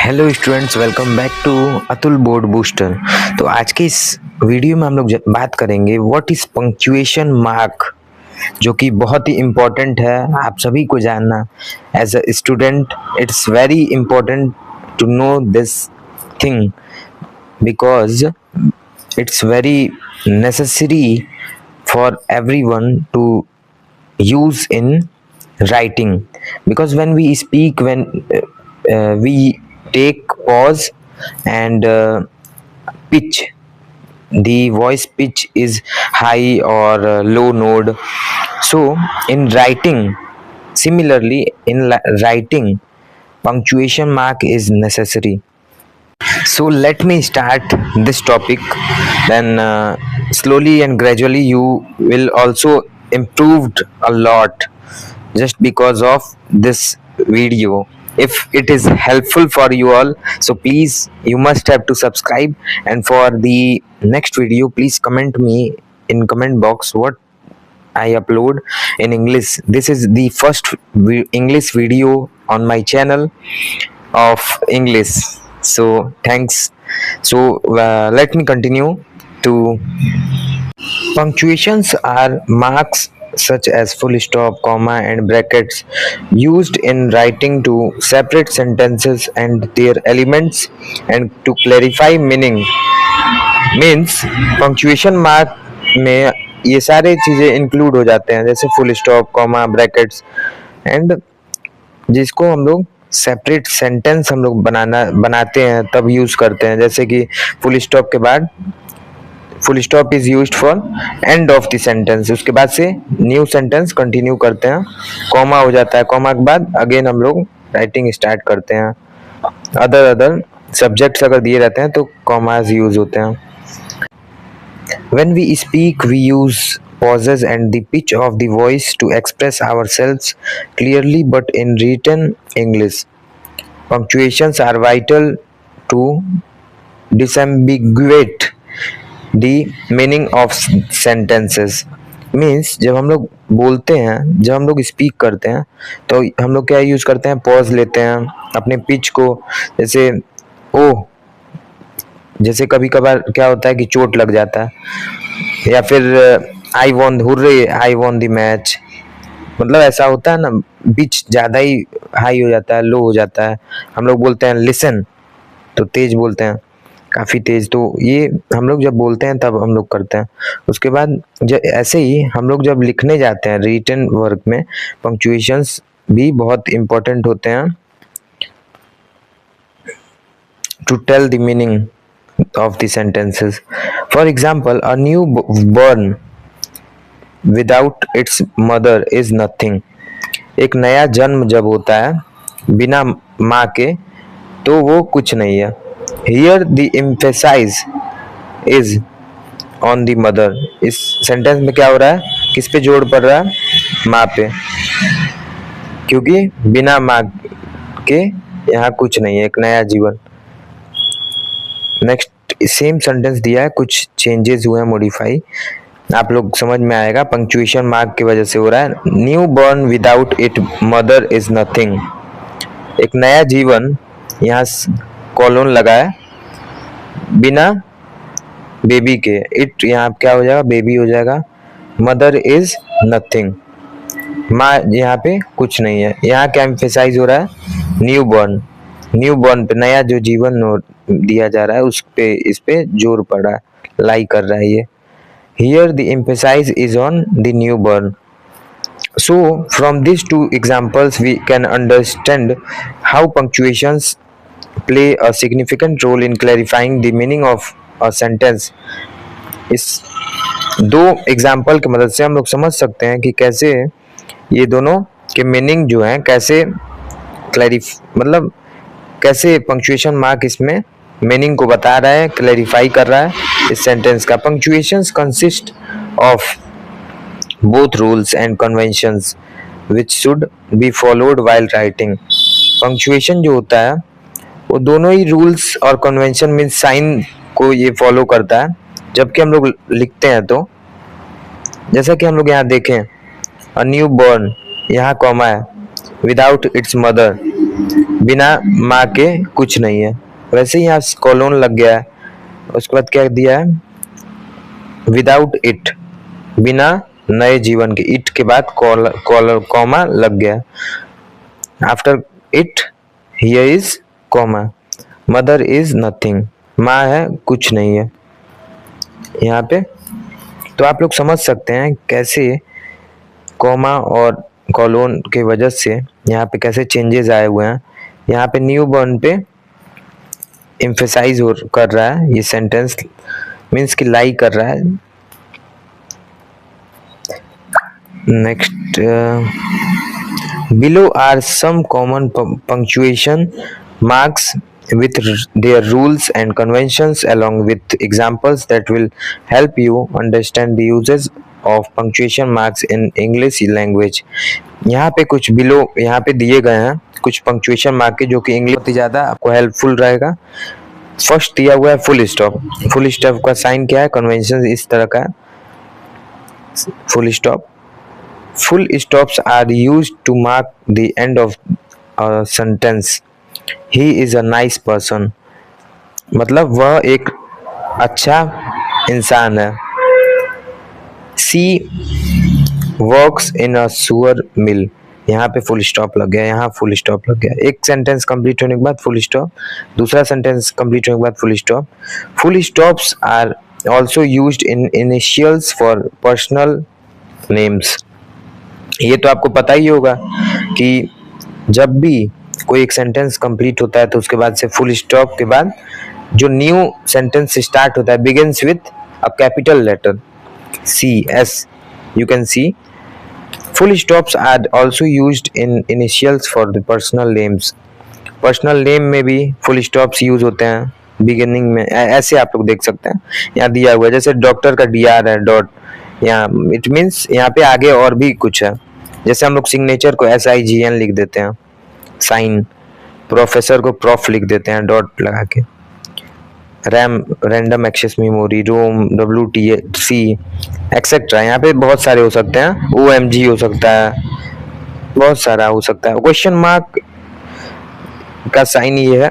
Hello students, welcome back to Atul board booster. तो आज के इस वीडियो में हम लोग बात करेंगे व्हाट इज पंक्चुएशन मार्क, जो कि बहुत ही इम्पोर्टेंट है आप सभी को जानना। As a student it's very important to know this thing because it's very necessary for everyone to use in writing, because when we speak, when we take pause and pitch, the voice pitch is high or low note. So in writing, similarly in writing, punctuation mark is necessary. So let me start this topic, then slowly and gradually you will also improved a lot just because of this video. If it is helpful for you all, so please you must have to subscribe, and for the next video please comment me in comment box what I upload in English. This is the first English video on my channel of English. So thanks. So let me continue to. Punctuations are marks such as full stop, comma, and brackets used in writing to separate sentences and their elements and to clarify meaning. Means punctuation mark में ये सारे चीजें include हो जाते हैं, जैसे full stop, comma, brackets, and जिसको हम लोग सेपरेट सेंटेंस हम लोग बनाते हैं तब यूज करते हैं। जैसे कि फुल स्टॉप के बाद full stop is used for end of the sentence, उसके बाद से न्यू सेंटेंस कंटिन्यू करते हैं। कॉमा हो जाता है, कॉमा के बाद अगेन हम लोग राइटिंग स्टार्ट करते हैं। अदर सब्जेक्ट्स अगर दिए रहते हैं तो कॉमास यूज होते हैं। When we speak, we use pauses and the pitch of the voice to express ourselves clearly, but in written English, punctuations are vital to disambiguate the meaning of sentences. Means जब हम लोग बोलते हैं, जब हम लोग स्पीक करते हैं तो हम लोग क्या यूज करते हैं, पॉज लेते हैं अपने पिच को। जैसे ओह, जैसे कभी कभार क्या होता है कि चोट लग जाता है, या फिर I won, hurray I won the match, मतलब ऐसा होता है ना, पिच ज़्यादा ही हाई हो जाता है, लो हो जाता है। हम लोग बोलते हैं लिसन, तो तेज बोलते हैं, काफ़ी तेज। तो ये हम लोग जब बोलते हैं तब हम लोग करते हैं। उसके बाद जब ऐसे ही हम लोग जब लिखने जाते हैं रिटन वर्क में, पंक्चुएशंस भी बहुत इम्पोर्टेंट होते हैं to tell the meaning of the sentences. For example, a newborn without its mother is nothing. एक नया जन्म जब होता है बिना माँ के तो वो कुछ नहीं है। Here the emphasis is on the mother. इस सेंटेंस में क्या हो रहा है, किस पे जोड़ पड़ रहा है, माँ पे, क्योंकि बिना माँ के यहाँ कुछ नहीं है, एक नया जीवन। नेक्स्ट सेम सेंटेंस दिया है, कुछ चेंजेस हुए हैं, मॉडिफाई, आप लोग समझ में आएगा। पंक्चुएशन मार्क की वजह से हो रहा है। New born without it mother is nothing. एक नया जीवन, यहाँ कॉलोन लगा है, बिना बेबी के, इट यहाँ क्या हो जाएगा, बेबी हो जाएगा। मदर इज नथिंग, माँ यहाँ पे कुछ नहीं है। यहाँ क्या एम्फेसाइज हो रहा है, न्यू बॉर्न, न्यू बॉर्न पे, नया जो जीवन दिया जा रहा है उस पे, इस पे जोर पड़ा है, लाई कर रहा है ये। Here the emphasis is on the newborn. So from these two examples we can understand how punctuations play a significant role in clarifying the meaning of a sentence. इस दो एग्जाम्पल की मदद से हम लोग समझ सकते हैं कि कैसे ये दोनों के मीनिंग जो हैं कैसे मतलब कैसे पंक्चुएशन मार्क इसमें मीनिंग को बता रहा है, क्लैरिफाई कर रहा है इस सेंटेंस का। Punctuations consist of both rules and conventions which should be followed while writing. Punctuation जो होता है वो दोनों ही रूल्स और कन्वेंशन मीन्स साइन को ये फॉलो करता है जबकि हम लोग लिखते हैं। तो जैसा कि हम लोग यहाँ देखें, अ न्यू बॉर्न, यहाँ कॉमा है, विदाउट इट्स मदर, बिना माँ के कुछ नहीं है। वैसे ही यहाँ कॉलोन लग गया है, उसके बाद क्या दिया है, विदाउट इट, बिना नए जीवन के, इट के बाद कॉमा लग गया, after it here is comma, mother is nothing, माँ है कुछ नहीं है यहाँ पे। तो आप लोग समझ सकते हैं कैसे कॉमा और कॉलोन के वजह से यहाँ पे कैसे चेंजेस आए हुए हैं। यहाँ पे न्यू बॉर्न पे एम्फेसाइज कर रहा है ये सेंटेंस, मीन्स कि लाई कर रहा है। Next, below are some common punctuation marks with their rules and conventions, along with examples that will help you understand the uses of punctuation marks in English language। यहाँ पे कुछ बिलो यहाँ पे दिए गए हैं कुछ पंक्चुएशन मार्क के जो कि इंग्लिश बहुत ही ज़्यादा आपको हेल्पफुल रहेगा। फर्स्ट दिया हुआ है फुल स्टॉप। फुल स्टॉप का साइन क्या है, कन्वेंशन इस तरह का है, full stop. Full stops are used to mark the end of a sentence. He is a nice person, मतलब वह एक अच्छा इंसान है। She works in a sugar mill, यहाँ पे फुल स्टॉप लग गया, यहाँ फुल स्टॉप लग गया। एक सेंटेंस कंप्लीट होने के बाद फुल स्टॉप, दूसरा सेंटेंस कंप्लीट होने के बाद full stop. Full stops are also used in initials for personal names. ये तो आपको पता ही होगा कि जब भी कोई एक सेंटेंस कंप्लीट होता है तो उसके बाद से फुल स्टॉप के बाद जो न्यू सेंटेंस स्टार्ट होता है begins with a capital letter C S, you can see. Full stops are also used in initials for the personal names. Personal name में भी फुल स्टॉप्स यूज होते हैं beginning में, ऐसे आप लोग देख सकते हैं। यहाँ दिया हुआ है जैसे डॉक्टर का डी आर है डॉट, यहाँ इट मीन्स यहाँ पे आगे और भी कुछ है। जैसे हम लोग सिग्नेचर को SIGN लिख देते हैं साइन, प्रोफेसर को प्रोफ लिख देते हैं डॉट लगा के, रैम रैंडम एक्सेस मेमोरी, रोम WTC एक्सेट्रा, यहाँ पे बहुत सारे हो सकते हैं, OMG हो सकता है, बहुत सारा हो सकता है। क्वेश्चन मार्क का साइन ये है,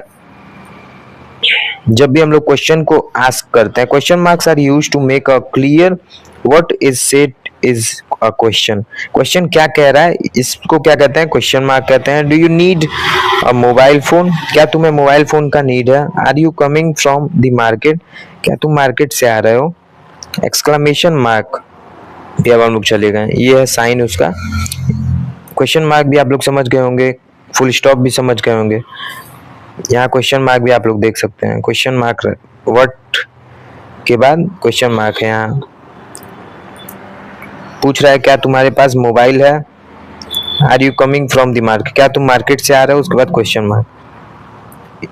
जब भी हम लोग क्वेश्चन को आस्क करते हैं, question marks are used to make a clear what is said is a question. Question क्या कह रहा है इसको क्या कहते हैं, क्वेश्चन मार्क कहते हैं। Do you need a mobile phone, क्या तुम्हें मोबाइल फोन का नीड है। Are you coming from the market, क्या तुम मार्केट से आ रहे हो। एक्सक्लेमेशन मार्क भी अब हम लोग चले गए, ये है साइन उसका। क्वेश्चन मार्क भी आप लोग समझ गए होंगे, फुल स्टॉप भी समझ गए होंगे। यहाँ क्वेश्चन मार्क भी आप लोग देख सकते हैं, क्वेश्चन मार्क व्हाट के बाद क्वेश्चन मार्क है। यहाँ पूछ रहा है क्या तुम्हारे पास मोबाइल है। Are you coming from the market, क्या तुम मार्केट से आ रहे हो, उसके बाद क्वेश्चन मार्क।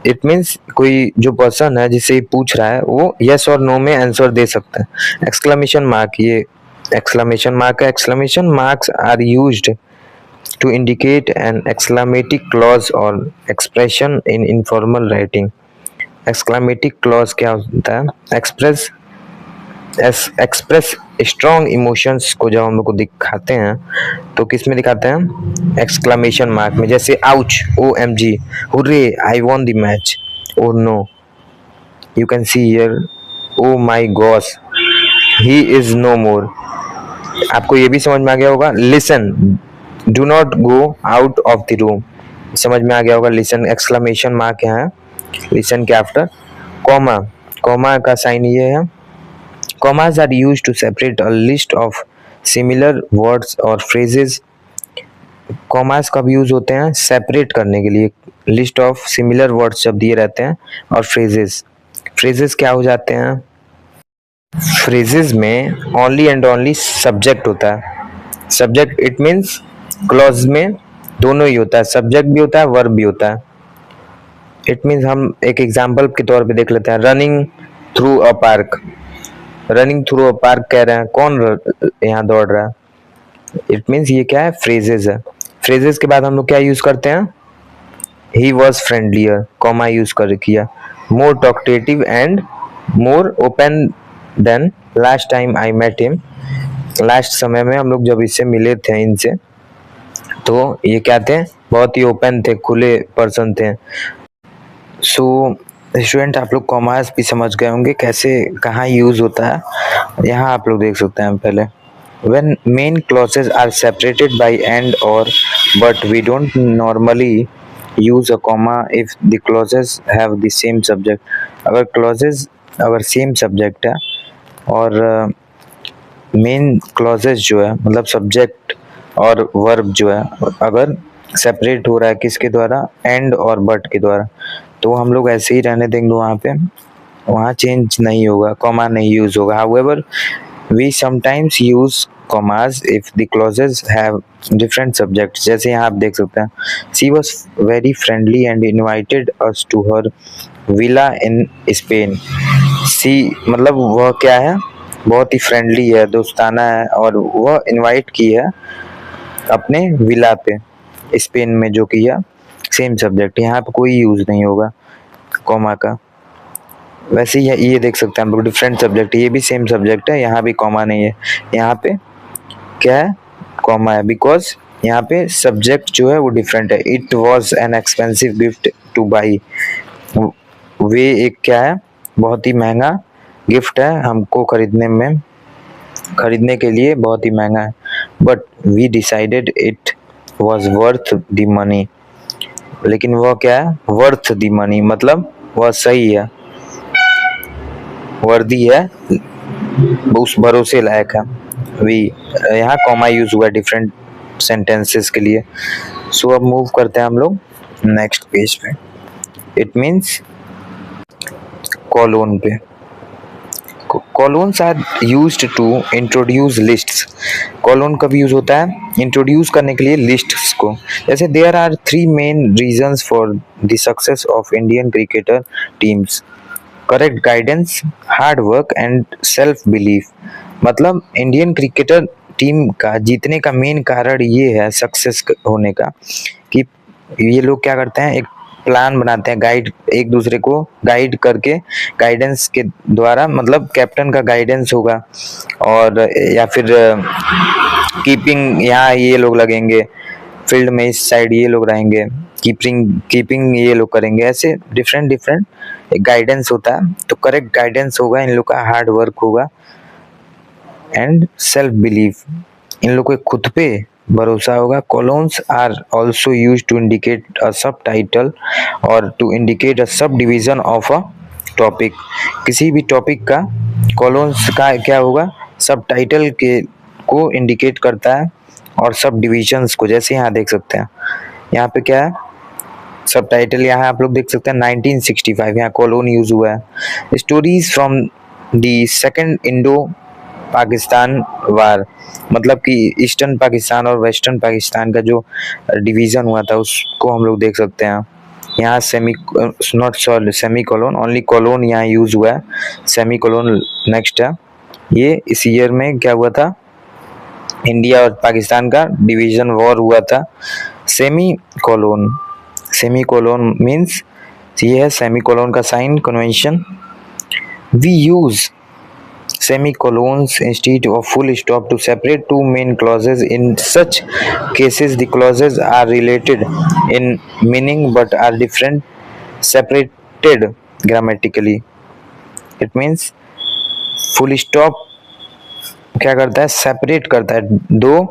इट मीन्स कोई जो पर्सन है जिससे पूछ रहा है वो यस और नो में आंसर दे सकता है। एक्सक्लेमेशन मार्क, ये एक्सक्लेमेशन मार्क है। Exclamation marks are used to indicate an exclamatic clause or expression in informal writing। exclamatic clause क्या होता है, एक्सप्रेस स्ट्रॉन्ग इमोशंस को जब हम लोग को दिखाते हैं तो किस में दिखाते हैं, एक्सक्लेमेशन मार्क में। जैसे ouch, OMG, hurray I won the match, oh no you can see here, oh my gosh he is no more. आपको ये भी समझ में आ गया होगा। Listen, do not go out of the room, समझ में आ गया होगा। लिसन एक्सक्लेमेशन मार्क यहाँ है, लिसन के आफ्टर। कॉमा, कॉमा का साइन ये है। Commas are used to separate a list of similar words और फ्रेजेस। कॉमास कब यूज होते हैं, सेपरेट करने के लिए, लिस्ट ऑफ सिमिलर वर्ड्स जब दिए रहते हैं और फ्रेजेस। फ्रेजेस क्या हो जाते हैं, फ्रेजेस में ओनली एंड ओनली सब्जेक्ट होता है। सब्जेक्ट इट मीन्स क्लॉज में दोनों ही होता है, सब्जेक्ट भी होता है वर्ब भी होता है। इट मीन्स हम एक एग्जांपल के तौर पे देख लेते हैं, running through a park. Running through a park कह रहे हैं, कौन यहाँ दौड़ रहा है। इट मीन्स ये क्या है, फ्रेजेस है। फ्रेजेस के बाद हम लोग क्या यूज करते हैं, he was friendlier, comma use कर किया। More talkative and more open than last time I met him. Last समय में हम लोग जब इससे मिले थे, इनसे तो ये क्या थे, बहुत ही ओपन थे, खुले पर्सन थे। सो स्टूडेंट आप लोग कॉमर्स भी समझ गए होंगे कैसे कहाँ यूज होता है। यहाँ आप लोग देख सकते हैं पहले, when main clauses are separated by and or but we don't normally use a comma if the clauses have the same subject। अगर clauses अगर सेम सब्जेक्ट है और मेन क्लॉजेज जो है मतलब सब्जेक्ट और वर्ब जो है अगर सेपरेट हो रहा है किसके द्वारा, एंड और बट के द्वारा, तो हम लोग ऐसे ही रहने देंगे वहाँ पे, वहाँ चेंज नहीं होगा, कॉमा नहीं यूज होगा। However we sometimes use commas if the clauses have different subject. जैसे यहाँ आप देख सकते हैं, she was very friendly and invited us to her villa in Spain. She मतलब वह क्या है, बहुत ही फ्रेंडली है, दोस्ताना है, और वह इनवाइट की है अपने विला पे स्पेन में, जो कि है सेम सब्जेक्ट। यहाँ पे कोई यूज नहीं होगा कॉमा का। वैसे ही ये देख सकते हैं हम लोग, डिफरेंट सब्जेक्ट, ये भी सेम सब्जेक्ट है, यहाँ भी कॉमा नहीं है, यहाँ पे क्या है, कॉमा है, बिकॉज यहाँ पे सब्जेक्ट जो है वो डिफरेंट है। It was an expensive gift to buy, वे एक क्या है, बहुत ही महंगा गिफ्ट है हमको खरीदने के लिए बहुत ही महंगा है। But we decided it was worth the money, लेकिन वह क्या है, वर्थ द मनी मतलब वह सही है, वर्दी है, उस भरोसे लायक है। वी यहाँ कॉमा यूज हुआ है डिफरेंट सेंटेंसेस के लिए। सो अब मूव करते हैं हम लोग नेक्स्ट पेज पे। इट मीन्स कॉलोन पे। Colons are used to introduce lists. Colon कब यूज होता है, इंट्रोड्यूस करने के लिए लिस्ट्स को। जैसे there are 3 main reasons for the success of Indian cricketer teams, correct guidance, hard work and self belief. मतलब इंडियन क्रिकेटर टीम का जीतने का मेन कारण ये है सक्सेस होने का कि ये लोग क्या करते हैं, एक प्लान बनाते हैं, गाइड, एक दूसरे को गाइड करके, गाइडेंस के द्वारा, मतलब कैप्टन का गाइडेंस होगा, और या फिर कीपिंग यहाँ ये लोग लगेंगे, फील्ड में इस साइड ये लोग रहेंगे, कीपिंग ये लोग करेंगे, ऐसे डिफरेंट एक गाइडेंस होता है। तो करेक्ट गाइडेंस होगा इन लोग का, हार्ड वर्क होगा एंड सेल्फ बिलीफ, इन लोग को खुद पे भरोसा होगा। Colons are also use to indicate a subtitle और to indicate a sub division of a topic. किसी भी टॉपिक का कॉलोन्स का क्या होगा, सब टाइटल के को इंडिकेट करता है और सब डिविजन्स को। जैसे यहाँ देख सकते हैं, यहाँ पे क्या है, सब टाइटल यहाँ आप लोग देख सकते हैं 1965, यहाँ कॉलोन यूज हुआ है। Stories from the second Indo Pakistan war, मतलब कि ईस्टर्न पाकिस्तान और वेस्टर्न पाकिस्तान का जो डिवीजन हुआ था उसको हम लोग देख सकते हैं। यहाँ सेमी कॉलोन, ओनली कॉलोन यहाँ यूज हुआ है, सेमी कॉलोन नेक्स्ट है। ये इस ईयर में क्या हुआ था, इंडिया और पाकिस्तान का डिवीजन वॉर हुआ था। सेमी कॉलोन मीन्स ये है सेमी कॉलोन का sign convention. We use semicolons instead of full stop to separate two main clauses. In such cases the clauses are related in meaning but are different separated grammatically। it means full stop क्या करता है, separate करता है दो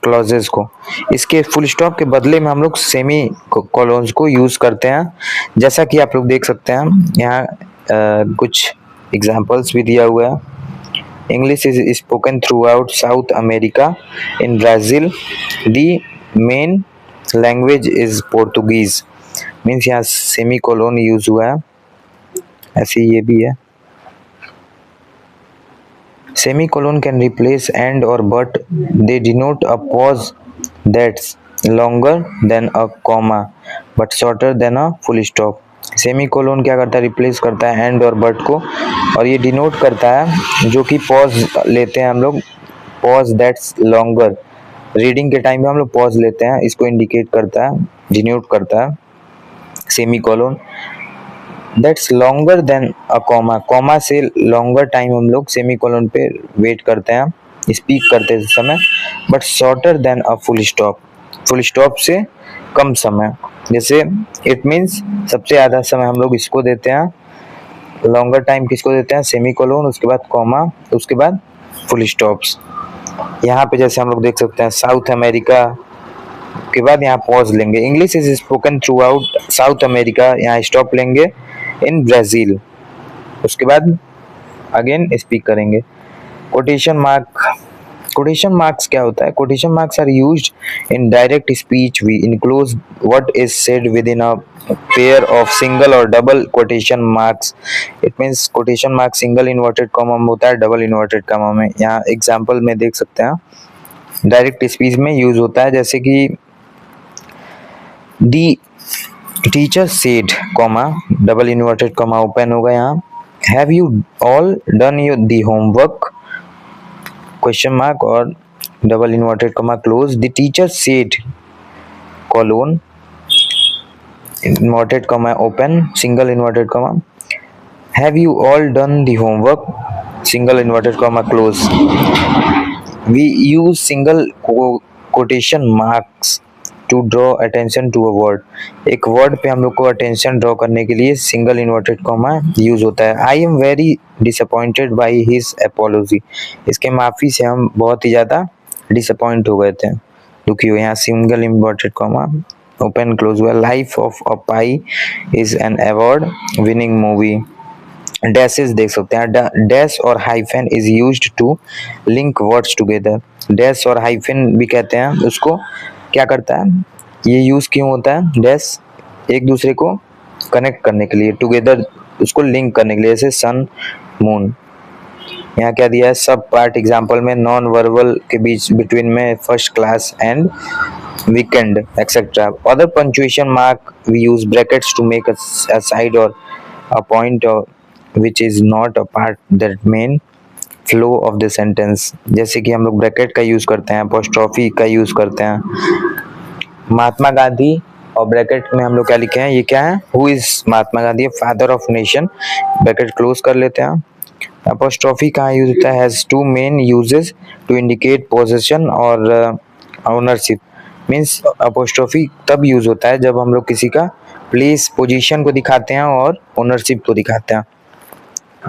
clauses को। इसके full stop के बदले में हम लोग सेमी कॉलोन्स को यूज करते हैं, जैसा कि आप लोग देख सकते हैं यहाँ कुछ एग्जाम्पल्स भी दिया हुआ है। English is spoken throughout South America, in Brazil the main language is Portuguese. मीन्स यहाँ सेमी कोलोन यूज हुआ है, ऐसे ये भी है। Semicolon can replace and और but, they denote a pause that's longer than a comma but shorter than a full stop. Semicolon क्या करता है, रिप्लेस करता है एंड और बट को, और ये डिनोट करता है जो कि पॉज लेते हैं हम लोग, पॉज दैट्स लॉन्गर, रीडिंग के टाइम में हम लोग पॉज लेते हैं, इसको इंडिकेट करता है, डिनोट करता है semicolon. That's longer than a comma, comma से लॉन्गर टाइम हम लोग सेमी कोलोन पे वेट करते हैं, स्पीक करते समय, but shorter than a full stop, full stop से कम समय, जैसे इट मीन्स सबसे ज़्यादा समय हम लोग इसको देते हैं, लॉन्गर टाइम किसको देते हैं, सेमीकोलन, उसके बाद कॉमा, उसके बाद फुल स्टॉप्स। यहाँ पे जैसे हम लोग देख सकते हैं साउथ अमेरिका के बाद यहाँ पॉज लेंगे, English is spoken throughout South America, यहाँ स्टॉप लेंगे इन ब्राजील, उसके बाद अगेन स्पीक करेंगे। कोटेशन मार्क, कोटेशन मार्क्स क्या होता है? Quotation marks are used in direct speech, we enclose what is said within a pair of single और double quotation marks. It means quotation mark single inverted comma में होता है, double inverted comma में। यहाँ example में देख सकते हैं, डायरेक्ट स्पीच में यूज होता है, जैसे कि the teacher said comma, double inverted comma open होगा यहाँ, have you all done your the homework question mark और double inverted comma close, the teacher said colon inverted comma open single inverted comma, have you all done the homework single inverted comma close. We use single quotation marks to draw attention to a word, एक word पे हम लोग को attention draw करने के लिए single inverted comma use होता है। I am very disappointed by his apiology, इसके माफ़ी से हम बहुत ही ज़्यादा डिसअपॉइंट हो गए थे, दुखी हुए। यहाँ single inverted comma open close हुआ। Life of a Pi is an award winning movie, dashes देख सकते हैं, डैश और hyphen is used to link words together, dash और हाइफन भी कहते हैं उसको, क्या करता है ये यूज क्यों होता है, डैश एक दूसरे को कनेक्ट करने के लिए, टुगेदर उसको लिंक करने के लिए, जैसे सन मून। यहाँ क्या दिया है, सब पार्ट एग्जांपल में नॉन वर्बल के बीच बिटवीन में first class and weekend etcetera. Other punctuation mark we use brackets to make aside और a point which is not a part that main flow of the sentence, जैसे कि हम लोग bracket का use करते हैं, apostrophe का use करते हैं। महात्मा गांधी और ब्रैकेट में हम लोग क्या लिखे हैं, ये क्या है, who is Mahatma Gandhi, father of nation, bracket close कर लेते हैं। अपोस्ट्रोफी कहाँ यूज होता है, has two main uses to indicate possession और ओनरशिप, मीन्स अपोस्ट्रोफी तब यूज होता है जब हम लोग किसी का प्लेस पोजीशन को दिखाते हैं और ओनरशिप को दिखाते हैं।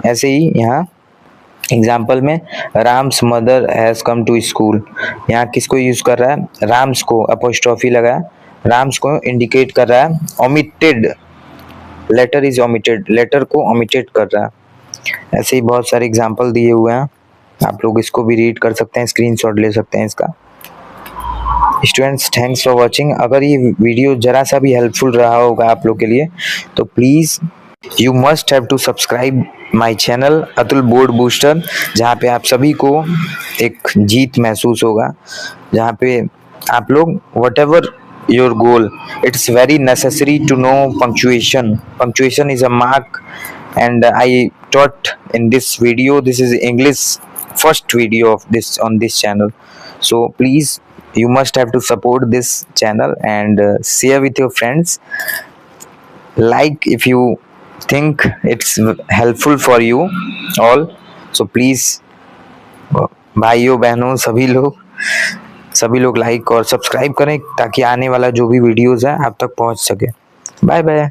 ऐसे ही यहाँ एग्जाम्पल में Ram's mother has come to school, यहाँ किसको यूज कर रहा है, राम्स को, अपोस्ट्रोफी लगाया, राम्स को इंडिकेट कर रहा है। Omitted, letter is omitted, letter को ओमिटेड कर रहा है। ऐसे ही बहुत सारे एग्जाम्पल दिए हुए हैं, आप लोग इसको भी रीड कर सकते हैं, स्क्रीनशॉट ले सकते हैं इसका। Students thanks for watching. अगर ये वीडियो जरा सा भी हेल्पफुल रहा होगा आप लोग के लिए तो please you must have to subscribe my channel Atul board booster, जहाँ पे आप सभी को एक जीत महसूस होगा, जहाँ पे आप लोग whatever your goal, it's very necessary to know punctuation, punctuation is a mark and I taught in this video, this is English first video of this on this channel, so please you must have to support this channel and share with your friends, like if you think it's helpful for you all, so please भाइयों बहनों सभी लोग like और subscribe करें ताकि आने वाला जो भी वीडियोस है आप तक पहुंच सके। Bye bye.